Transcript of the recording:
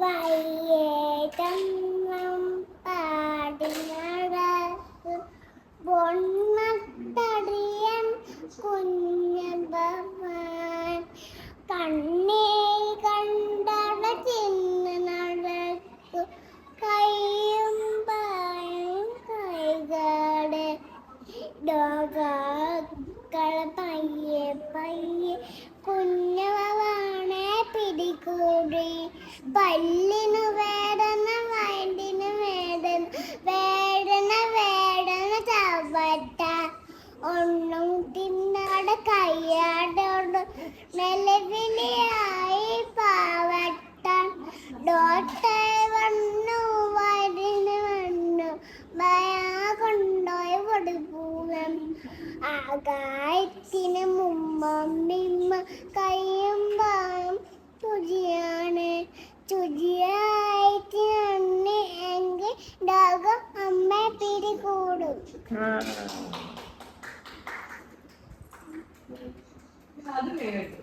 വയ്യേറ്റം പാടിനടക്കും പൊന്നത്തടിയൻ കുഞ്ഞഭവാൻ കണ്ണേ കണ്ടട ചിന്ന നടക്കും കൈയും പായും കൈകാട് ഡോകൾ പയ്യെ പയ്യെ കുഞ്ഞഭവാനെ പിടികൂടി പല്ലിനു വേദന വയറ്റിനു വേദന വേദന വേദന ചവട്ട ഒന്നും തിന്നാട് കയ്യാടോട് നിലവിളിയായി പാവട്ട ഡോട്ടെ വന്നു വയറിന് വന്നു ഭയാ കൊണ്ടോയി പൊടിപ്പൂവൻ ആകായത്തിന് മുമ്മ കയ്യും പായും ചുജിയാണ് ചുജിയായിട്ട് അന്ന് എങ്കിൽ ഡോഗ് അമ്മ പിടികൂടും. അത് കേട്ടു.